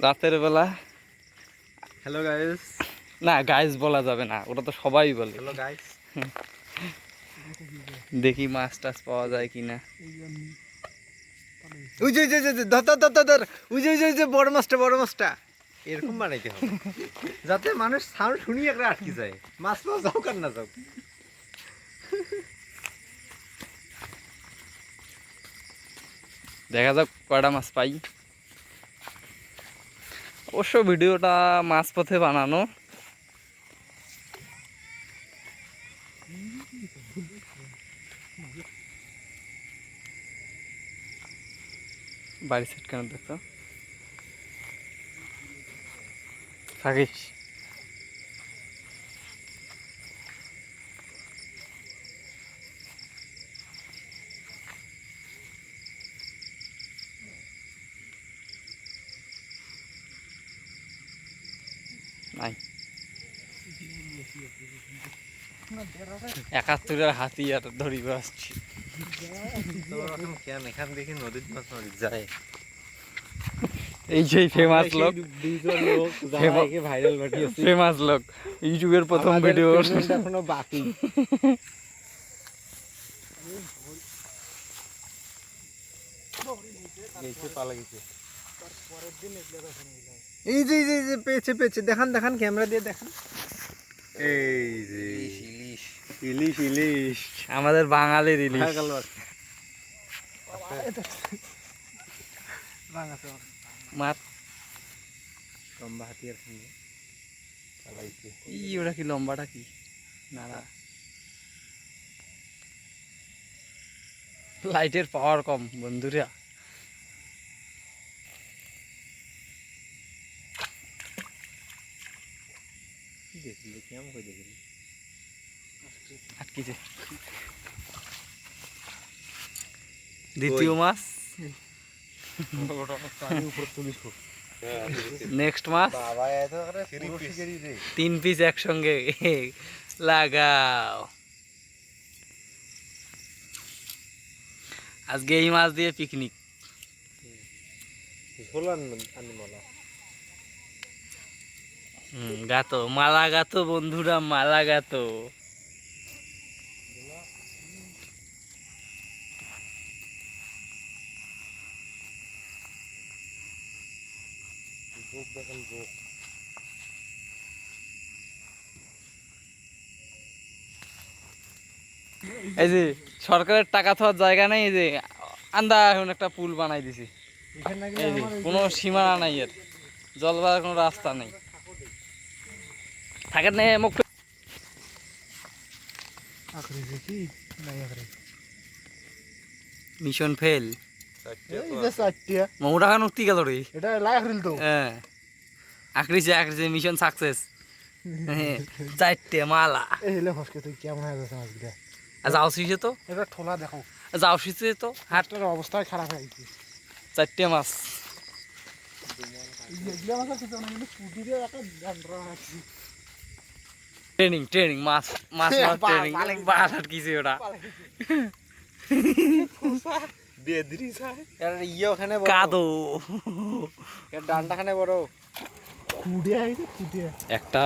রাতের বেলা hello guys. না guys বলা যাবে না, ওটা তো সবাই বলে। Hello guys. দেখি মাছ টাছ পাওয়া যায় কিনা। ওই যে ধর ওই যে বড় মাছটা এরকম বানাইতে হবে যাতে মানুষ সাউন্ড শুনি একটা আটকে যায়, মাছ মাছ যাও কার না যাও। দেখা যাক কয়টা মাছ পাই। অবশ্য ভিডিওটা মাছ পথে বানানো। বাড়ি সেট কেন দেখতো থাকিস। নাই 71-এর হাতিয়ার ধরিব আসছি। এখান দেখি নদীর মাছ নদী যায়। এই সেই ফেমাস লোক, ভাইরাল ফেমাস লোক, ইউটিউবের প্রথম ভিডিও এখনো বাকি। এই যে পেয়েছে দেখান ক্যামেরা দিয়ে দেখান। এই যে ইলিশ আমাদের বাঙালির ইলিশ। মাছ লম্বা হাতিয়ার ওটা কি লম্বাটা কি নাড়া। লাইটের পাওয়ার কম বন্ধুরা। আটকিছে দ্বিতীয় মাছ। নেক্সট মাছ 3 পিস একসঙ্গে লাগাও। আজকে এই মাছ দিয়ে পিকনিক। গাতো মালা গাতো বন্ধুরা, মালা গাতো। এই যে সরকারের টাকা থাকার জায়গা নেই, এই যে আন্দা এখন একটা পুল বানাই দিছি। এই যে কোনো সীমানা নাই, এর জল বাড়ার কোনো রাস্তা নেই। থাকে না মুখ মিশন ফেল। মৌটা খান উঠতে গেল রে। হ্যাঁ আখরিছে মিশন সাকসেস। 4টে মালা। যাও শিখে তো এটা ঠোলা দেখো, যাও শিখছে তো হাটটার অবস্থায় খারাপ হয়ে গেছে। 4টে মাছ। ট্রেনিং মাছ মাছ ট্রেনিং বাস আটকিছে ওটা। কাদো ডান্ডাখানে বড় একটা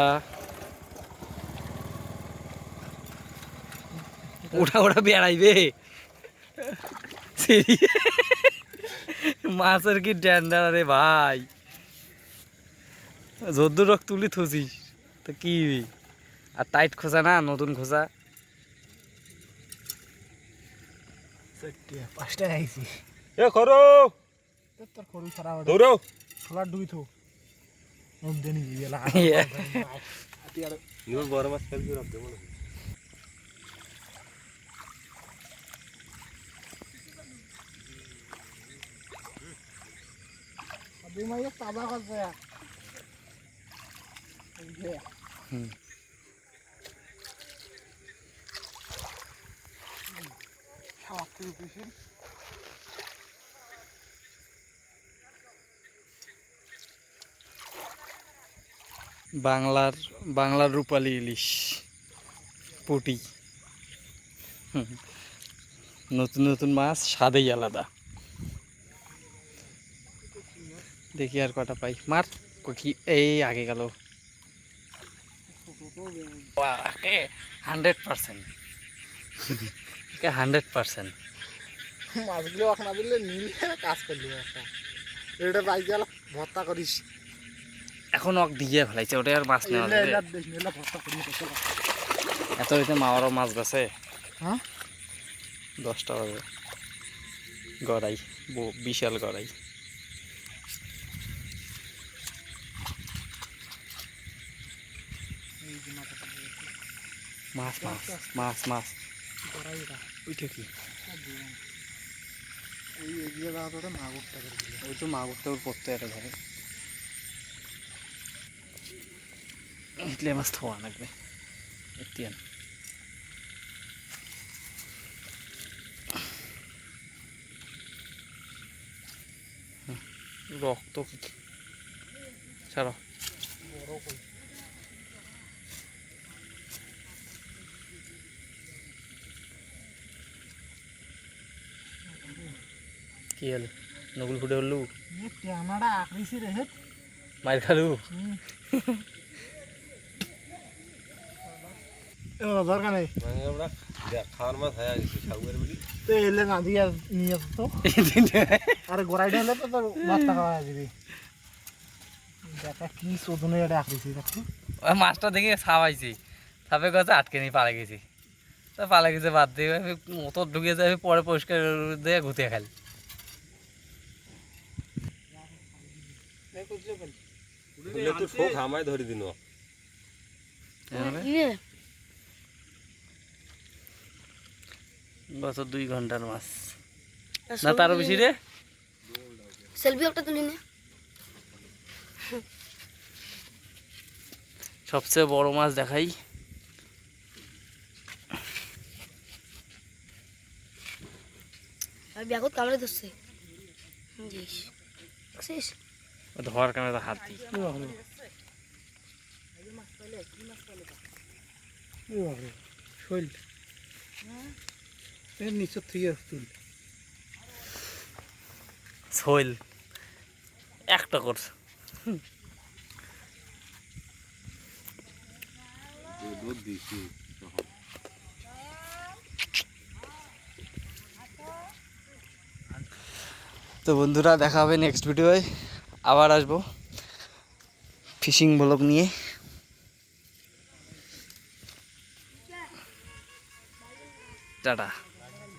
ওটা বেড়াইবে। মাছের কি ড্যান্ডার রে ভাই, যদ্দুর রক তুলি থুছিস তো কি। আর টাইট খোঁজা না, নতুন খোঁজা। 5টা আইছি এ করো তোর খরু ছাড়া দৌড়ো ঠোলা ডুই থো দেনি গেলা ইওর বড় মাছ ফেলবি রাখ দেব না। अभी मैं ये ताबा कर गया বাংলার রূপালী ইলিশ পুটি। নতুন নতুন মাছ স্বাদেই আলাদা। দেখি আর কটা পাই, মার কি এই আগে গেল। 100%, 100%। মাছগুলো অখ না দিলে নীল কাজ করলি একটা এটা বাইক গেল ভর্তা করিস। এখন অক দিয়ে ফেলাইছে, ওটা আর মাছ নেওয়া যাবে। ভর্তা করিস এত হইতে মাওয়ারও মাছ গেছে। হ্যাঁ 10টা বাজে, গড়াই, বিশাল গড়াই। মাছ মাছ মাছ মাছ ওইটা কি? এই এগিয়ে যাওয়া তো মাগুরটা করে দিল। ওই তো মাগুরটা ওর পড়তে একটা ধরে ইতলে মাছ থোয়া লাগবে এতিয়ান। রক্ত ছাড়ো। বড় কই কি হল? নকুল ফুটে হলু, এই ট্যানাটা আকরিছি রে হেট। মার খালু। ও দরকার নেই খাওয়ার মাছ হয়ে গেছে সাগুয়ের বলি। তো এলে না দিয়ে নিয়ে তো আরে গোড়াইটা হলে তো তোর ভর্তা খাওয়া যাবে। দেখা কি শোধনে এটা আকরিছি দেখছি। ওই মাছটা দেখে ছাপাইছি, ছাপে গেছে আটকে নিয়ে পালা গেছি। তা পালা গেছে বাদ দিয়ে মতো ঢুকে যাবে, পরে পরিষ্কার দিয়ে ঘুতে খালি। তো শোক হামায় ধরে দিন। গত 2 ঘন্টার মাছ না তারও বেশি রে। সেলফি একটা তুলি নে। সবচেয়ে বড় মাছ দেখাই। আর ব্যাগত কামড়ে ধরছে। জিস দেখছিস? ধোয়ার কারণে হাত দিই। শৈল এর নিচে থেকে তুল শৈল একটা করছে। দুধ দিছি। তো বন্ধুরা দেখা হবে নেক্সট ভিডিওয়, আবার আসবো ফিশিং ব্লগ নিয়ে। টাটা।